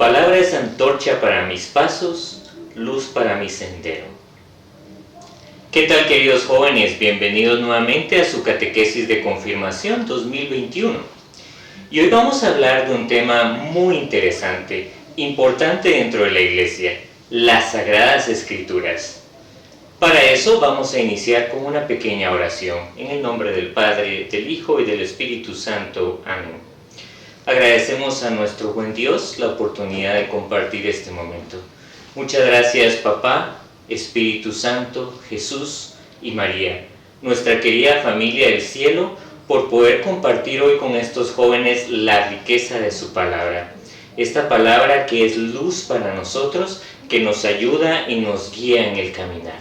palabra es antorcha para mis pasos, luz para mi sendero. ¿Qué tal, queridos jóvenes? Bienvenidos nuevamente a su catequesis de confirmación 2021. Y hoy vamos a hablar de un tema muy interesante, importante dentro de la Iglesia, las Sagradas Escrituras. Para eso vamos a iniciar con una pequeña oración, en el nombre del Padre, del Hijo y del Espíritu Santo. Amén. Agradecemos a nuestro buen Dios la oportunidad de compartir este momento. Muchas gracias, Papá, Espíritu Santo, Jesús y María, nuestra querida familia del cielo, por poder compartir hoy con estos jóvenes la riqueza de su palabra. Esta palabra que es luz para nosotros, que nos ayuda y nos guía en el caminar.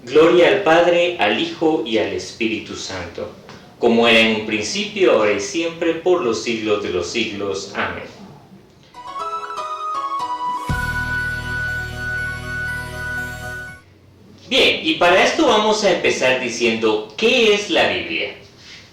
Gloria al Padre, al Hijo y al Espíritu Santo, como era en un principio, ahora y siempre, por los siglos de los siglos. Amén. Bien, y para esto vamos a empezar diciendo, ¿qué es la Biblia?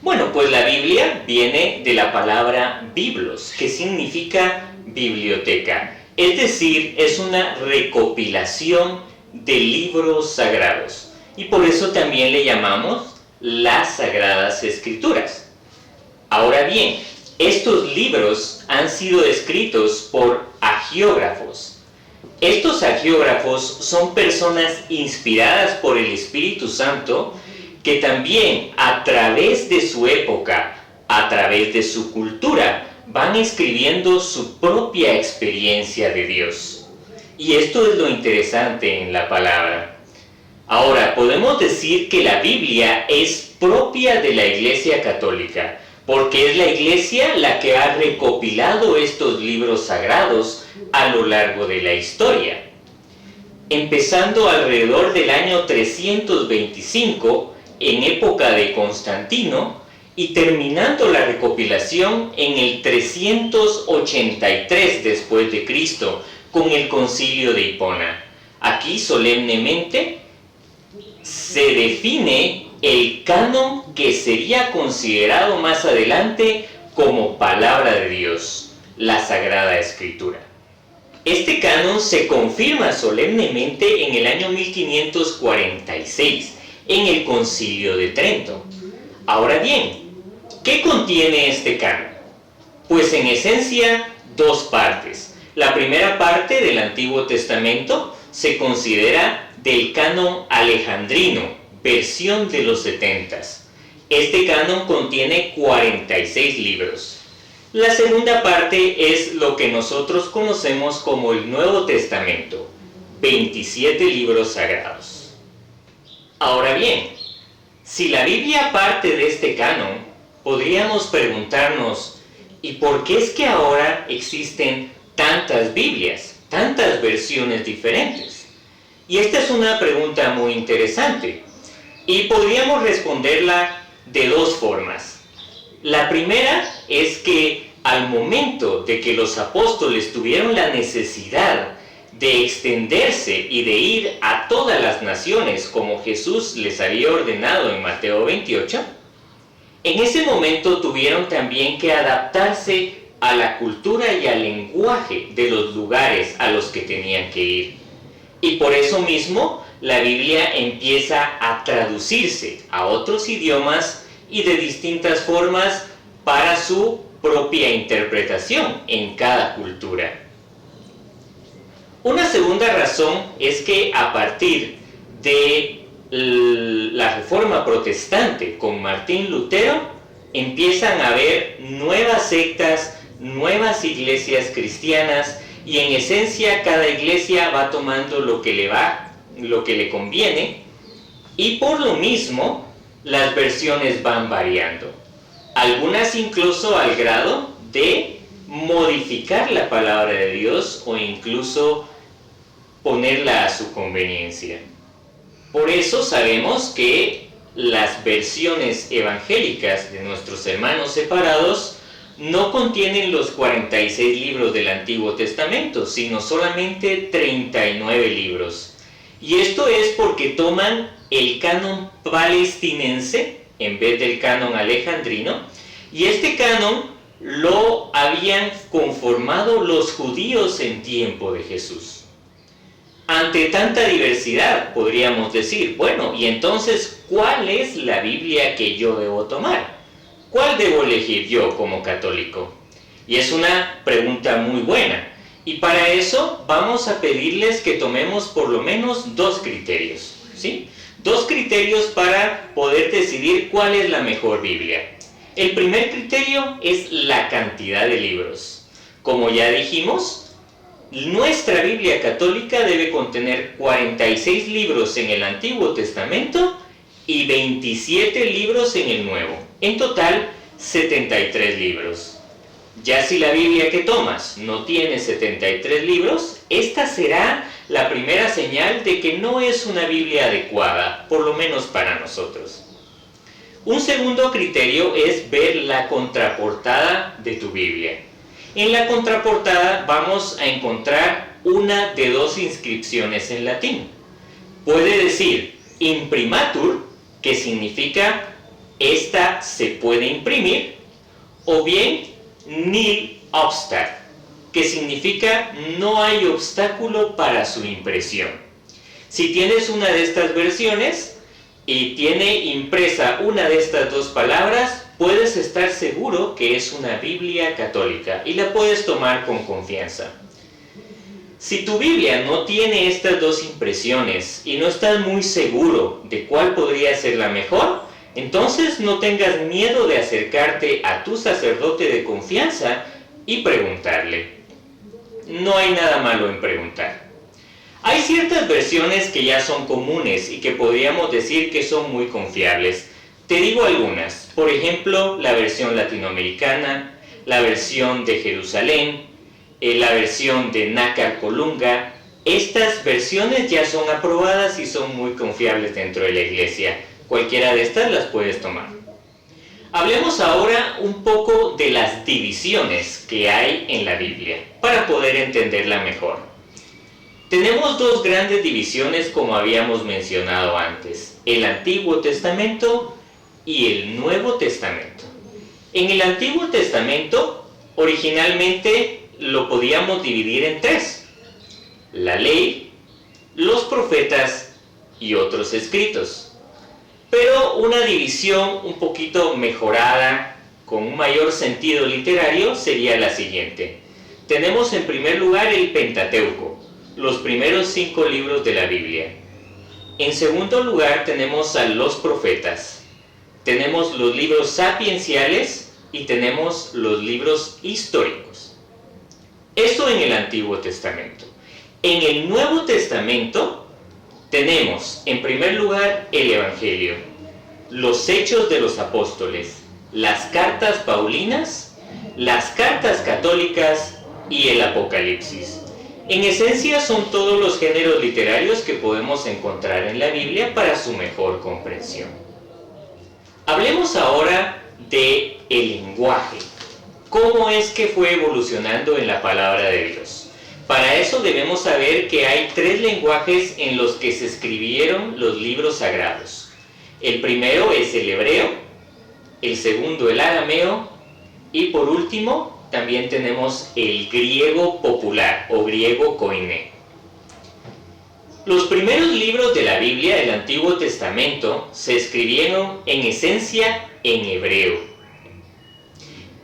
Bueno, pues la Biblia viene de la palabra biblos, que significa biblioteca, es decir, es una recopilación de libros sagrados, y por eso también le llamamos las Sagradas Escrituras. Ahora bien, estos libros han sido escritos por agiógrafos. Estos agiógrafos son personas inspiradas por el Espíritu Santo que también a través de su época, a través de su cultura, van escribiendo su propia experiencia de Dios. Y esto es lo interesante en la palabra. Ahora, podemos decir que la Biblia es propia de la Iglesia Católica, porque es la Iglesia la que ha recopilado estos libros sagrados a lo largo de la historia. Empezando alrededor del año 325, en época de Constantino, y terminando la recopilación en el 383 después de Cristo, con el Concilio de Hipona. Aquí solemnemente se define el canon que sería considerado más adelante como palabra de Dios, la Sagrada Escritura. Este canon se confirma solemnemente en el año 1546, en el Concilio de Trento. Ahora bien, ¿qué contiene este canon? Pues en esencia, dos partes. La primera parte del Antiguo Testamento se considera del canon alejandrino, versión de los 70s. Este canon contiene 46 libros. La segunda parte es lo que nosotros conocemos como el Nuevo Testamento, 27 libros sagrados. Ahora bien, si la Biblia parte de este canon, podríamos preguntarnos, ¿y por qué es que ahora existen tantas Biblias, tantas versiones diferentes? Y esta es una pregunta muy interesante, y podríamos responderla de dos formas. La primera es que al momento de que los apóstoles tuvieron la necesidad de extenderse y de ir a todas las naciones como Jesús les había ordenado en Mateo 28, en ese momento tuvieron también que adaptarse a la cultura y al lenguaje de los lugares a los que tenían que ir. Y por eso mismo la Biblia empieza a traducirse a otros idiomas y de distintas formas para su propia interpretación en cada cultura. Una segunda razón es que a partir de la Reforma Protestante con Martín Lutero empiezan a haber nuevas sectas, nuevas iglesias cristianas, y en esencia cada iglesia va tomando lo que le conviene, y por lo mismo las versiones van variando. Algunas incluso al grado de modificar la palabra de Dios o incluso ponerla a su conveniencia. Por eso sabemos que las versiones evangélicas de nuestros hermanos separados no contienen los 46 libros del Antiguo Testamento, sino solamente 39 libros. Y esto es porque toman el canon palestinense en vez del canon alejandrino, y este canon lo habían conformado los judíos en tiempo de Jesús. Ante tanta diversidad, podríamos decir, bueno, y entonces, ¿cuál es la Biblia que yo debo tomar? ¿Cuál debo elegir yo como católico? Y es una pregunta muy buena. Y para eso vamos a pedirles que tomemos por lo menos dos criterios, ¿sí? Dos criterios para poder decidir cuál es la mejor Biblia. El primer criterio es la cantidad de libros. Como ya dijimos, nuestra Biblia católica debe contener 46 libros en el Antiguo Testamento y 27 libros en el Nuevo. En total, 73 libros. Ya si la Biblia que tomas no tiene 73 libros, esta será la primera señal de que no es una Biblia adecuada, por lo menos para nosotros. Un segundo criterio es ver la contraportada de tu Biblia. En la contraportada vamos a encontrar una de dos inscripciones en latín. Puede decir imprimatur, que significa esta se puede imprimir, o bien nil obstat, que significa no hay obstáculo para su impresión. Si tienes una de estas versiones y tiene impresa una de estas dos palabras, puedes estar seguro que es una Biblia católica y la puedes tomar con confianza. Si tu Biblia no tiene estas dos impresiones y no estás muy seguro de cuál podría ser la mejor, entonces no tengas miedo de acercarte a tu sacerdote de confianza y preguntarle. No hay nada malo en preguntar. Hay ciertas versiones que ya son comunes y que podríamos decir que son muy confiables. Te digo algunas, por ejemplo, la versión latinoamericana, la versión de Jerusalén, la versión de Nácar Colunga. Estas versiones ya son aprobadas y son muy confiables dentro de la iglesia. Cualquiera de estas las puedes tomar. Hablemos ahora un poco de las divisiones que hay en la Biblia, para poder entenderla mejor. Tenemos dos grandes divisiones como habíamos mencionado antes, el Antiguo Testamento y el Nuevo Testamento. En el Antiguo Testamento, originalmente lo podíamos dividir en tres: la ley, los profetas y otros escritos. Pero una división un poquito mejorada, con un mayor sentido literario, sería la siguiente. Tenemos en primer lugar el Pentateuco, los primeros 5 libros de la Biblia. En segundo lugar tenemos a los profetas. Tenemos los libros sapienciales y tenemos los libros históricos. Esto en el Antiguo Testamento. En el Nuevo Testamento tenemos en primer lugar el Evangelio, los Hechos de los Apóstoles, las cartas paulinas, las cartas católicas y el Apocalipsis. En esencia son todos los géneros literarios que podemos encontrar en la Biblia para su mejor comprensión. Hablemos ahora del lenguaje. ¿Cómo es que fue evolucionando en la palabra de Dios? Para eso debemos saber que hay 3 lenguajes en los que se escribieron los libros sagrados. El primero es el hebreo, el segundo el arameo y por último también tenemos el griego popular o griego koiné. Los primeros libros de la Biblia del Antiguo Testamento se escribieron en esencia en hebreo.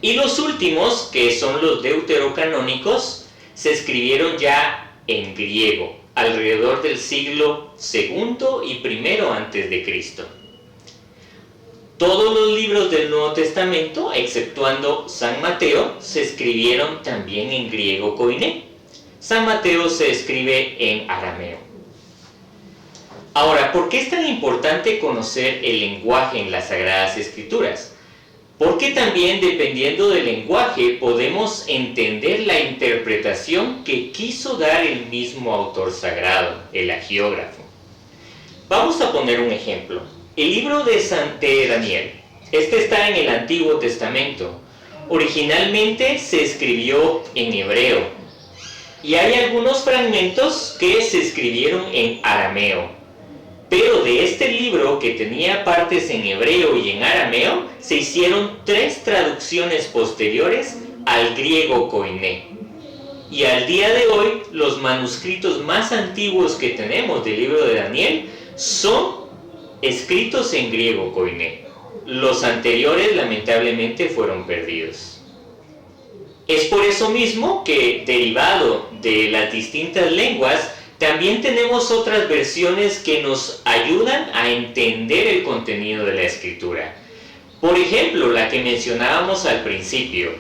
Y los últimos, que son los deuterocanónicos, se escribieron ya en griego, alrededor del siglo II y I antes de Cristo. Todos los libros del Nuevo Testamento, exceptuando San Mateo, se escribieron también en griego koiné. San Mateo se escribe en arameo. Ahora, ¿por qué es tan importante conocer el lenguaje en las Sagradas Escrituras? Porque también, dependiendo del lenguaje, podemos entender la interpretación que quiso dar el mismo autor sagrado, el hagiógrafo. Vamos a poner un ejemplo. El libro de Daniel, este está en el Antiguo Testamento. Originalmente se escribió en hebreo y hay algunos fragmentos que se escribieron en arameo. Pero de este libro, que tenía partes en hebreo y en arameo, se hicieron 3 traducciones posteriores al griego koiné. Y al día de hoy, los manuscritos más antiguos que tenemos del libro de Daniel son escritos en griego koiné. Los anteriores, lamentablemente, fueron perdidos. Es por eso mismo que, derivado de las distintas lenguas, también tenemos otras versiones que nos ayudan a entender el contenido de la Escritura. Por ejemplo, la que mencionábamos al principio.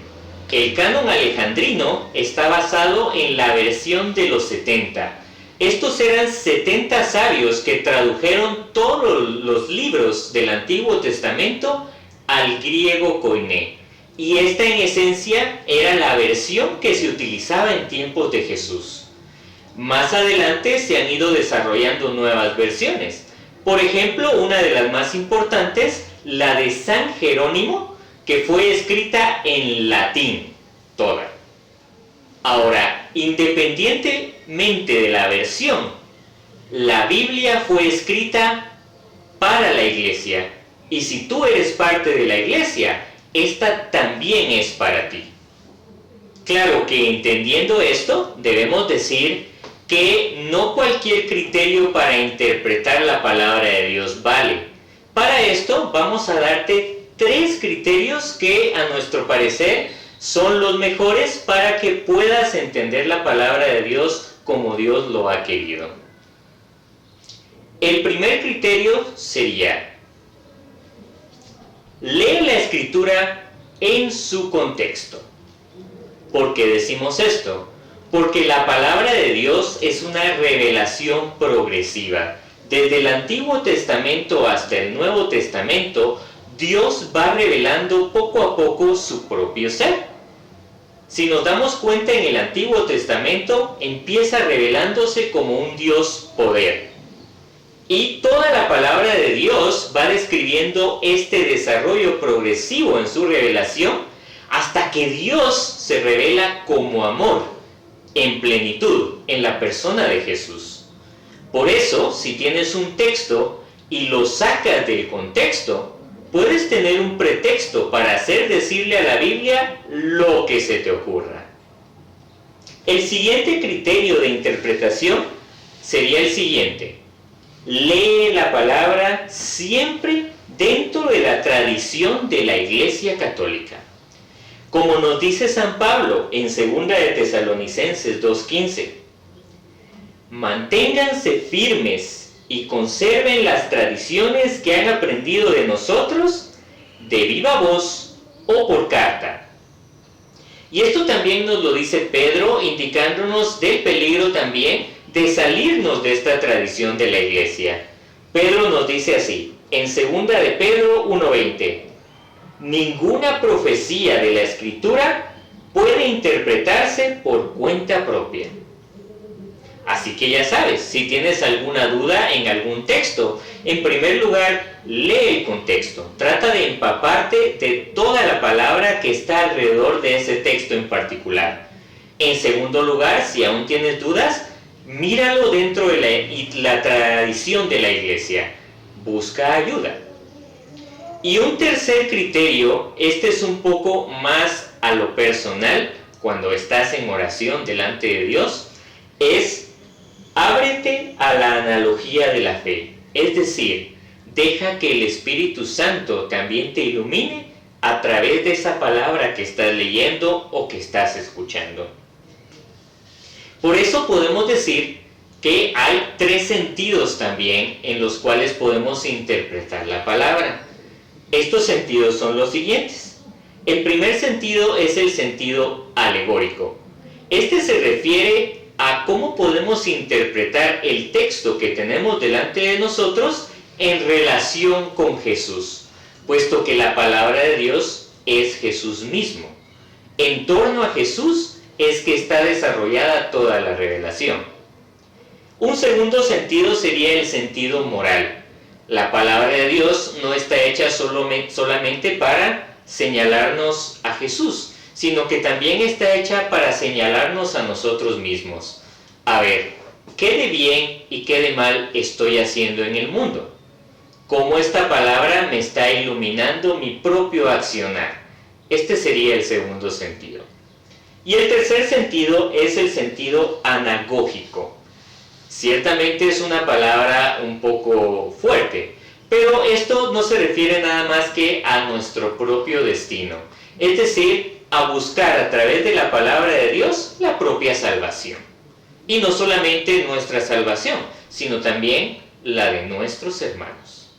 El canon alejandrino está basado en la versión de los 70. Estos eran 70 sabios que tradujeron todos los libros del Antiguo Testamento al griego koiné. Y esta, en esencia, era la versión que se utilizaba en tiempos de Jesús. Más adelante se han ido desarrollando nuevas versiones. Por ejemplo, una de las más importantes, la de San Jerónimo, que fue escrita en latín, toda. Ahora, independientemente de la versión, la Biblia fue escrita para la iglesia. Y si tú eres parte de la iglesia, esta también es para ti. Claro que entendiendo esto, debemos decir que no cualquier criterio para interpretar la palabra de Dios vale. Para esto vamos a darte 3 criterios que, a nuestro parecer, son los mejores para que puedas entender la palabra de Dios como Dios lo ha querido. El primer criterio sería: lee la Escritura en su contexto. ¿Por qué decimos esto? Porque la palabra de Dios es una revelación progresiva. Desde el Antiguo Testamento hasta el Nuevo Testamento, Dios va revelando poco a poco su propio ser. Si nos damos cuenta, en el Antiguo Testamento empieza revelándose como un Dios poder. Y toda la palabra de Dios va describiendo este desarrollo progresivo en su revelación hasta que Dios se revela como amor, en plenitud, en la persona de Jesús. Por eso, si tienes un texto y lo sacas del contexto, puedes tener un pretexto para hacer decirle a la Biblia lo que se te ocurra. El siguiente criterio de interpretación sería el siguiente: lee la palabra siempre dentro de la tradición de la Iglesia Católica. Como nos dice San Pablo en 2 de Tesalonicenses 2:15, manténganse firmes y conserven las tradiciones que han aprendido de nosotros de viva voz o por carta. Y esto también nos lo dice Pedro, indicándonos del peligro también de salirnos de esta tradición de la Iglesia. Pedro nos dice así, en 2 de Pedro 1:20, ninguna profecía de la Escritura puede interpretarse por cuenta propia. Así que ya sabes, si tienes alguna duda en algún texto, en primer lugar, lee el contexto. Trata de empaparte de toda la palabra que está alrededor de ese texto en particular. En segundo lugar, si aún tienes dudas, míralo dentro de la tradición de la Iglesia. Busca ayuda. Y un tercer criterio, este es un poco más a lo personal, cuando estás en oración delante de Dios, es ábrete a la analogía de la fe. Es decir, deja que el Espíritu Santo también te ilumine a través de esa palabra que estás leyendo o que estás escuchando. Por eso podemos decir que hay 3 sentidos también en los cuales podemos interpretar la palabra. Estos sentidos son los siguientes. El primer sentido es el sentido alegórico. Este se refiere a cómo podemos interpretar el texto que tenemos delante de nosotros en relación con Jesús, puesto que la palabra de Dios es Jesús mismo. En torno a Jesús es que está desarrollada toda la revelación. Un segundo sentido sería el sentido moral. La palabra de Dios no está hecha solamente para señalarnos a Jesús, sino que también está hecha para señalarnos a nosotros mismos. A ver, ¿Qué de bien y qué de mal estoy haciendo en el mundo? ¿Cómo esta palabra me está iluminando mi propio accionar? Este sería el segundo sentido. Y el tercer sentido es el sentido anagógico. Ciertamente es una palabra un poco fuerte, pero esto no se refiere nada más que a nuestro propio destino, es decir, a buscar a través de la palabra de Dios la propia salvación. Y no solamente nuestra salvación, sino también la de nuestros hermanos.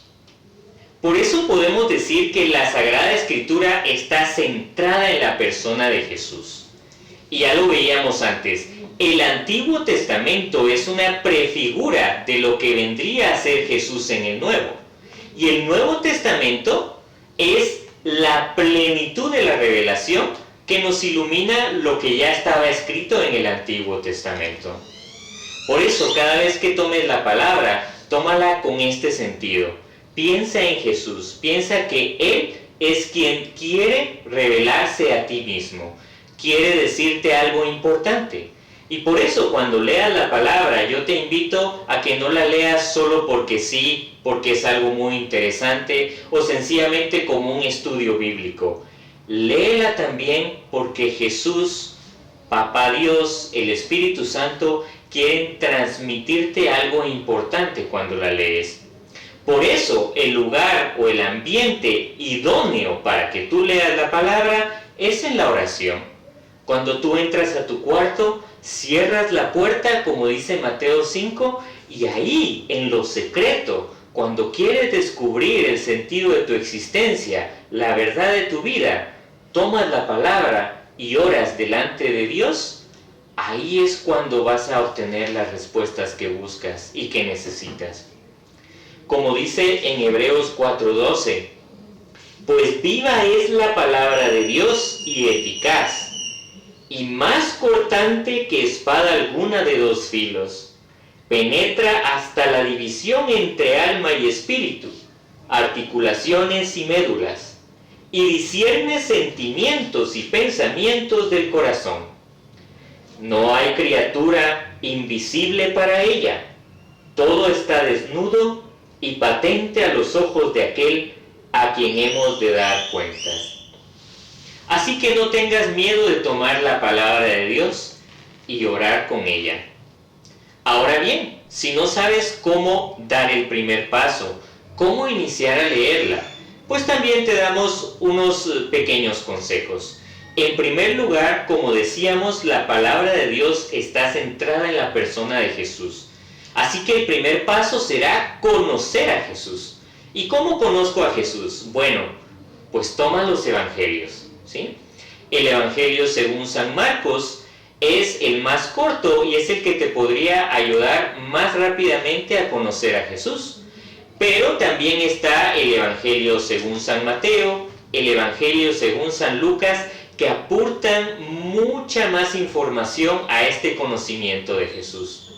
Por eso podemos decir que la Sagrada Escritura está centrada en la persona de Jesús. Y ya lo veíamos antes, el Antiguo Testamento es una prefigura de lo que vendría a ser Jesús en el Nuevo. Y el Nuevo Testamento es la plenitud de la revelación que nos ilumina lo que ya estaba escrito en el Antiguo Testamento. Por eso, cada vez que tomes la palabra, tómala con este sentido. Piensa en Jesús, piensa que Él es quien quiere revelarse a ti mismo, quiere decirte algo importante. Y por eso cuando leas la palabra yo te invito a que no la leas solo porque sí, porque es algo muy interesante o sencillamente como un estudio bíblico. Léela también porque Jesús, Papá Dios, el Espíritu Santo quieren transmitirte algo importante cuando la lees. Por eso el lugar o el ambiente idóneo para que tú leas la palabra es en la oración. Cuando tú entras a tu cuarto, cierras la puerta, como dice Mateo 5, y ahí, en lo secreto, cuando quieres descubrir el sentido de tu existencia, la verdad de tu vida, tomas la palabra y oras delante de Dios, ahí es cuando vas a obtener las respuestas que buscas y que necesitas. Como dice en Hebreos 4:12, pues viva es la palabra de Dios y eficaz, y más cortante que espada alguna de dos filos, penetra hasta la división entre alma y espíritu, articulaciones y médulas, y discierne sentimientos y pensamientos del corazón. No hay criatura invisible para ella, todo está desnudo y patente a los ojos de aquel a quien hemos de dar cuentas. Así que no tengas miedo de tomar la palabra de Dios y orar con ella. Ahora bien, si no sabes cómo dar el primer paso, cómo iniciar a leerla, pues también te damos unos pequeños consejos. En primer lugar, como decíamos, la palabra de Dios está centrada en la persona de Jesús. Así que el primer paso será conocer a Jesús. ¿Y cómo conozco a Jesús? Bueno, pues toma los evangelios. ¿Sí? El Evangelio según San Marcos es el más corto y es el que te podría ayudar más rápidamente a conocer a Jesús. Pero también está el Evangelio según San Mateo, el Evangelio según San Lucas, que aportan mucha más información a este conocimiento de Jesús.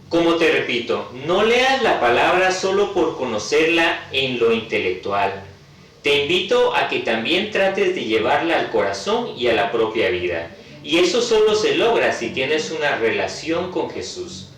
Como te repito, no leas la palabra solo por conocerla en lo intelectual. Te invito a que también trates de llevarla al corazón y a la propia vida. Y eso solo se logra si tienes una relación con Jesús.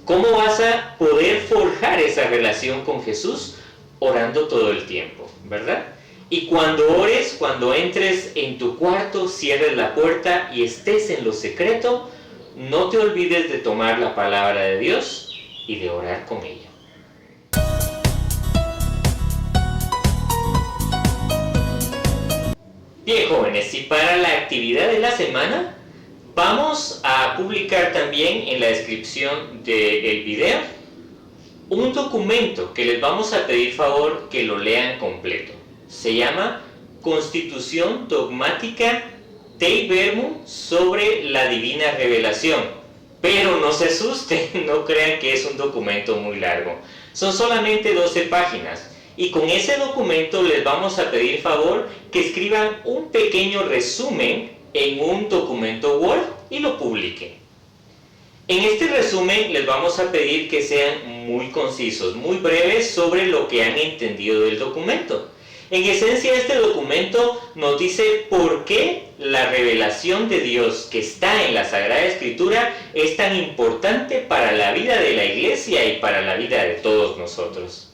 ¿Cómo vas a poder forjar esa relación con Jesús? Orando todo el tiempo, ¿verdad? Y cuando ores, cuando entres en tu cuarto, cierres la puerta y estés en lo secreto, no te olvides de tomar la palabra de Dios y de orar con ella. Bien, jóvenes, y para la actividad de la semana vamos a publicar también en la descripción del video un documento que les vamos a pedir favor que lo lean completo. Se llama Constitución Dogmática Dei Verbum sobre la Divina Revelación. Pero no se asusten, no crean que es un documento muy largo. Son solamente 12 páginas. Y con ese documento les vamos a pedir favor que escriban un pequeño resumen en un documento Word y lo publiquen. En este resumen les vamos a pedir que sean muy concisos, muy breves sobre lo que han entendido del documento. En esencia, este documento nos dice por qué la revelación de Dios que está en la Sagrada Escritura es tan importante para la vida de la Iglesia y para la vida de todos nosotros.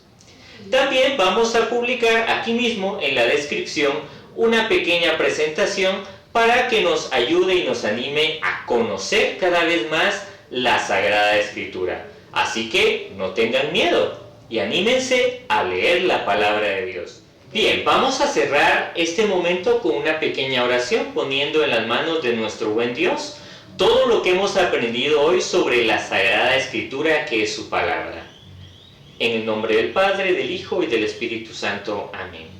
También vamos a publicar aquí mismo en la descripción una pequeña presentación para que nos ayude y nos anime a conocer cada vez más la Sagrada Escritura. Así que no tengan miedo y anímense a leer la palabra de Dios. Bien, vamos a cerrar este momento con una pequeña oración poniendo en las manos de nuestro buen Dios todo lo que hemos aprendido hoy sobre la Sagrada Escritura, que es su palabra. En el nombre del Padre, del Hijo y del Espíritu Santo. Amén.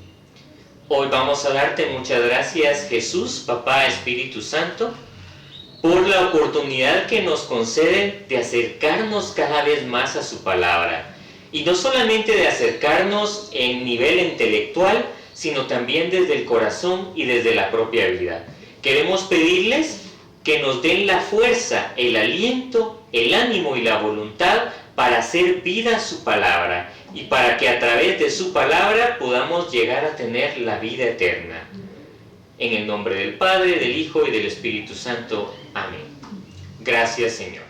Hoy vamos a darte muchas gracias, Jesús, Papá, Espíritu Santo, por la oportunidad que nos conceden de acercarnos cada vez más a su palabra. Y no solamente de acercarnos en nivel intelectual, sino también desde el corazón y desde la propia vida. Queremos pedirles que nos den la fuerza, el aliento, el ánimo y la voluntad para hacer vida su palabra y para que a través de su palabra podamos llegar a tener la vida eterna. En el nombre del Padre, del Hijo y del Espíritu Santo. Amén. Gracias, Señor.